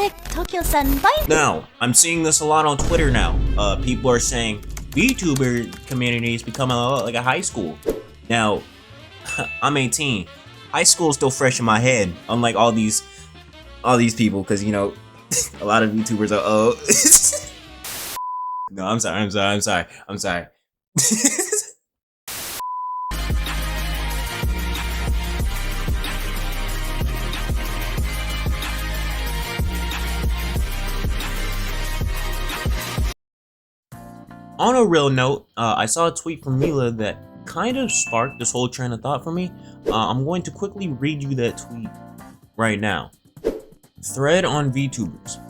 StaticTokyo-san, bye! Now, I'm seeing this a lot on Twitter now. People are saying Vtuber community has become a lot like a high school. Now, I'm 18. High school is still fresh in my head, unlike all these people, because you know, a lot of YouTubers are No, I'm sorry. On a real note, I saw a tweet from Mila that kind of sparked this whole train of thought for me. I'm going to quickly read you that tweet right now. Thread on VTubers.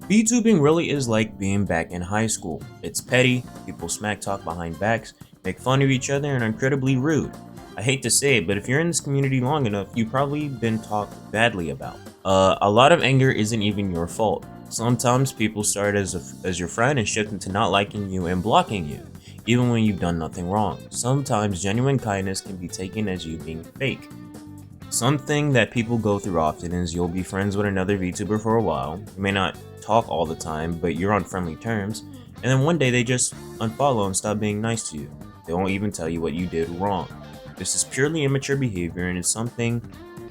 Vtubing really is like being back in high school. It's petty, people smack talk behind backs, make fun of each other, and are incredibly rude. I hate to say it, but if you're in this community long enough, you've probably been talked badly about. A lot of anger isn't even your fault. Sometimes people start as your friend and shift into not liking you and blocking you, even when you've done nothing wrong. Sometimes genuine kindness can be taken as you being fake. Something that people go through often is you'll be friends with another VTuber for a while. You may not talk all the time, but you're on friendly terms, and then one day they just unfollow and stop being nice to you. They won't even tell you what you did wrong. This is purely immature behavior, and it's something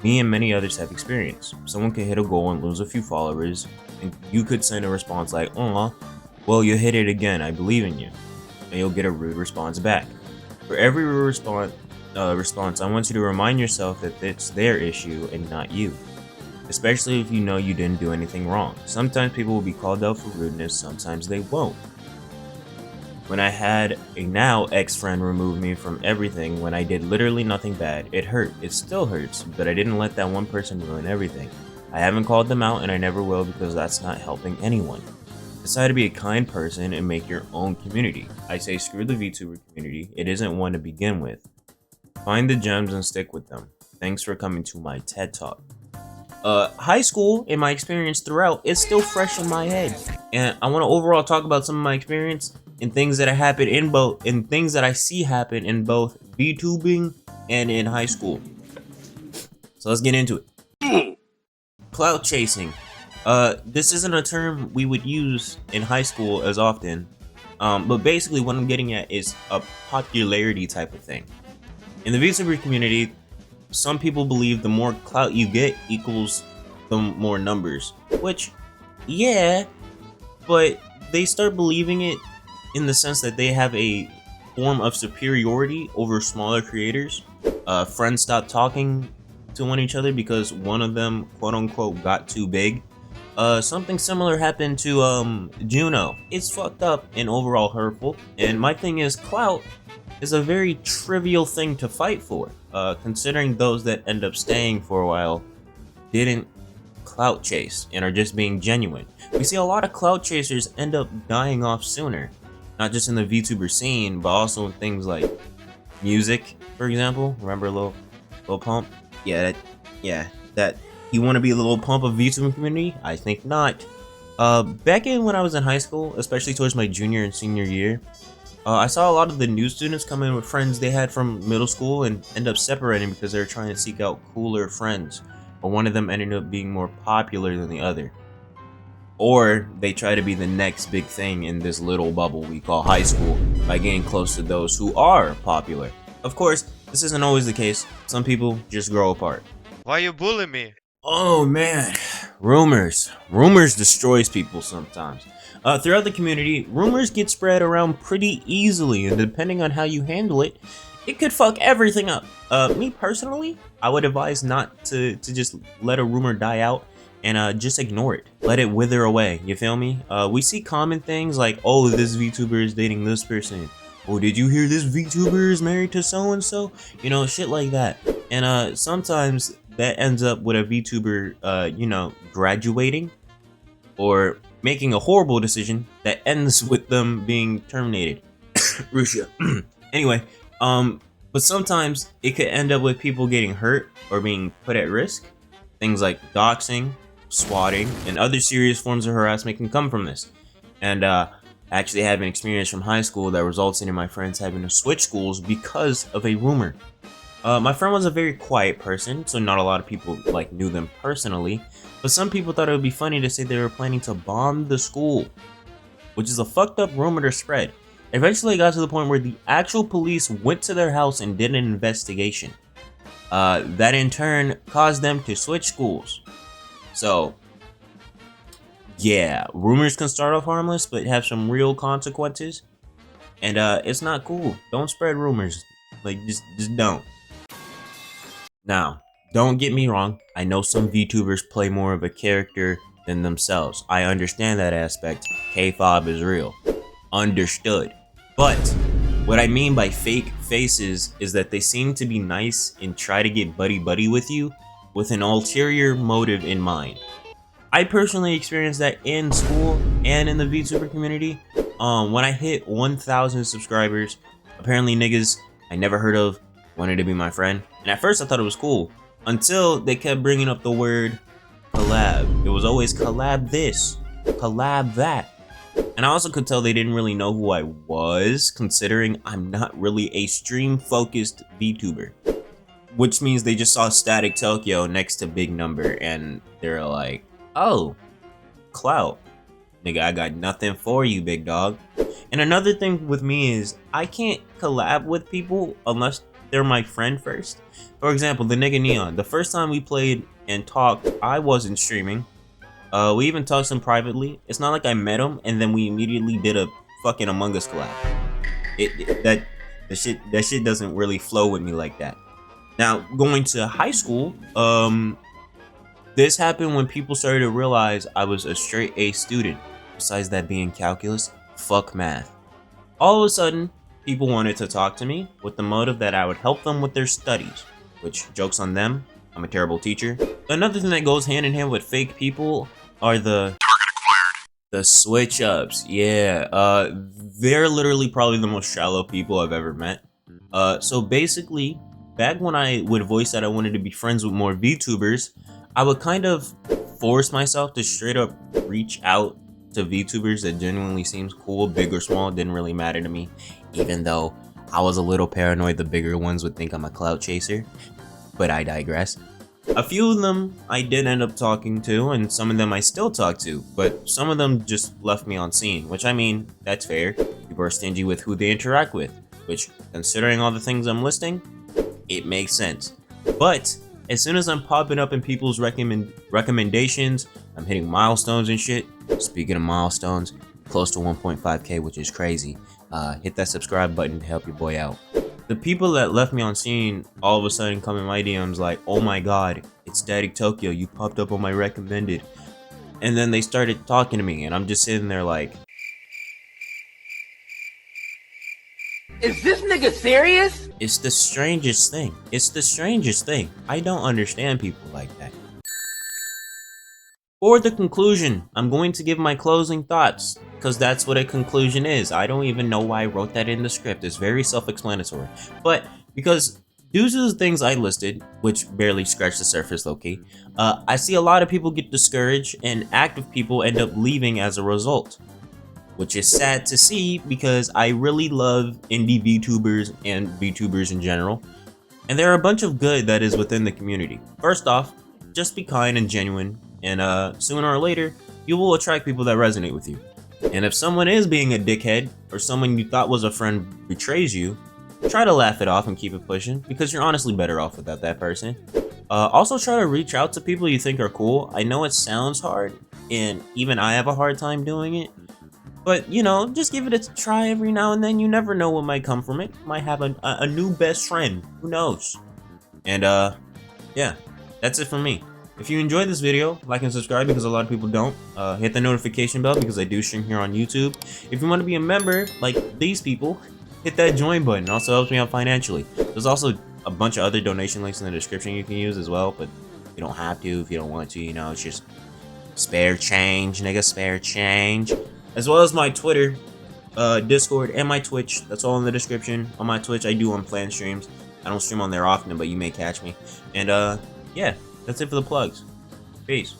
me and many others have experienced. Someone could hit a goal and lose a few followers, and you could send a response like, "Aw, well, you hit it again, I believe in you," and you'll get a rude response back. For every rude response, I want you to remind yourself that it's their issue and not you, especially if you know you didn't do anything wrong. Sometimes people will be called out for rudeness, sometimes they won't. When I had a now ex-friend remove me from everything when I did literally nothing bad, it hurt. It still hurts, but I didn't let that one person ruin everything. I haven't called them out and I never will, because that's not helping anyone. Decide to be a kind person and make your own community. I say screw the VTuber community, it isn't one to begin with. Find the gems and stick with them. Thanks for coming to my TED Talk. High school, in my experience throughout, is still fresh in my head. And I want to overall talk about some of my experience and things that happen in things that I see happen in both Vtubing and in high school. So let's get into it. Clout chasing. This isn't a term we would use in high school as often, but basically what I'm getting at is a popularity type of thing. In the VTuber community, some people believe the more clout you get equals the more numbers, which, yeah, but they start believing it in the sense that they have a form of superiority over smaller creators. Friends stop talking to each other because one of them, quote unquote, got too big. Something similar happened to Juno. It's fucked up and overall hurtful, and my thing is, clout is a very trivial thing to fight for, considering those that end up staying for a while didn't clout chase and are just being genuine. We see a lot of clout chasers end up dying off sooner, not just in the VTuber scene, but also in things like music, for example. Remember Lil Pump? Yeah, that you want to be a Lil Pump of VTuber community? I think not. Back when I was in high school, especially towards my junior and senior year, I saw a lot of the new students come in with friends they had from middle school and end up separating because they were trying to seek out cooler friends, or one of them ended up being more popular than the other. Or they try to be the next big thing in this little bubble we call high school by getting close to those who are popular. Of course, this isn't always the case. Some people just grow apart. Why you bully me? Oh man, rumors. Rumors destroys people sometimes. Throughout the community, rumors get spread around pretty easily, and depending on how you handle it, it could fuck everything up. Me personally, I would advise not to just let a rumor die out and just ignore it. Let it wither away, you feel me? We see common things like, oh, this VTuber is dating this person. Oh, did you hear this VTuber is married to so-and-so? You know, shit like that. And sometimes that ends up with a VTuber, graduating or making a horrible decision that ends with them being terminated. Russia. Anyway, but sometimes it could end up with people getting hurt or being put at risk. Things like doxing, swatting, and other serious forms of harassment can come from this. And I actually have an experience from high school that resulted in my friends having to switch schools because of a rumor. My friend was a very quiet person, so not a lot of people like knew them personally, but some people thought it would be funny to say they were planning to bomb the school, which is a fucked up rumor to spread. Eventually it got to the point where the actual police went to their house and did an investigation. That in turn caused them to switch schools. So, yeah, rumors can start off harmless, but have some real consequences. And it's not cool. Don't spread rumors. Like, just don't. Now, don't get me wrong. I know some VTubers play more of a character than themselves. I understand that aspect. K-fob is real. Understood. But what I mean by fake faces is that they seem to be nice and try to get buddy-buddy with you with an ulterior motive in mind. I personally experienced that in school and in the VTuber community. When I hit 1,000 subscribers, apparently niggas I never heard of wanted to be my friend. And at first I thought it was cool, until they kept bringing up the word collab. It was always collab this, collab that. And I also could tell they didn't really know who I was, considering I'm not really a stream-focused VTuber. Which means they just saw StaticTokyo next to Big Number, and they're like, oh, clout. Nigga, I got nothing for you, big dog. And another thing with me is, I can't collab with people unless they're my friend first. For example, the nigga Neon. The first time we played and talked, I wasn't streaming. We even talked some privately. It's not like I met him and then we immediately did a fucking Among Us collab. That shit doesn't really flow with me like that. Now, going to high school, this happened when people started to realize I was a straight A student. Besides that being calculus, fuck math. All of a sudden, people wanted to talk to me with the motive that I would help them with their studies. Which, joke's on them, I'm a terrible teacher. Another thing that goes hand in hand with fake people are the switch ups. Yeah, they're literally probably the most shallow people I've ever met. So basically, back when I would voice that I wanted to be friends with more VTubers, I would kind of force myself to straight up reach out to VTubers that genuinely seems cool, big or small, didn't really matter to me, even though I was a little paranoid the bigger ones would think I'm a clout chaser, but I digress. A few of them I did end up talking to, and some of them I still talk to, but some of them just left me on scene, which I mean, that's fair. People are stingy with who they interact with, which, considering all the things I'm listing, it makes sense. But as soon as I'm popping up in people's recommendations, I'm hitting milestones and shit. Speaking of milestones, close to 1.5k, which is crazy. Hit that subscribe button to help your boy out. The people that left me on scene all of a sudden come in my DMs like, oh my god, it's StaticTokyo, you popped up on my recommended. And then they started talking to me, and I'm just sitting there like, is this nigga serious? it's the strangest thing. It's the strangest thing. I don't understand people like that. For the conclusion, I'm going to give my closing thoughts, because that's what a conclusion is. I don't even know why I wrote that in the script. It's very self-explanatory. But because due to the things I listed, which barely scratched the surface low-key, I see a lot of people get discouraged and active people end up leaving as a result. Which is sad to see because I really love indie VTubers and VTubers in general. And there are a bunch of good that is within the community. First off, just be kind and genuine, and sooner or later, you will attract people that resonate with you. And if someone is being a dickhead, or someone you thought was a friend betrays you, try to laugh it off and keep it pushing, because you're honestly better off without that person. Also try to reach out to people you think are cool. I know it sounds hard, and even I have a hard time doing it. But, you know, just give it a try every now and then. You never know what might come from it. Might have a new best friend. Who knows? And, yeah. That's it from me. If you enjoyed this video, like and subscribe because a lot of people don't. Hit the notification bell because I do stream here on YouTube. If you want to be a member, like these people, hit that join button. It also helps me out financially. There's also a bunch of other donation links in the description you can use as well, but you don't have to if you don't want to, you know, it's just spare change, nigga, spare change. As well as my Twitter, Discord, and my Twitch. That's all in the description. On my Twitch, I do unplanned streams. I don't stream on there often, but you may catch me. And, yeah, that's it for the plugs. Peace.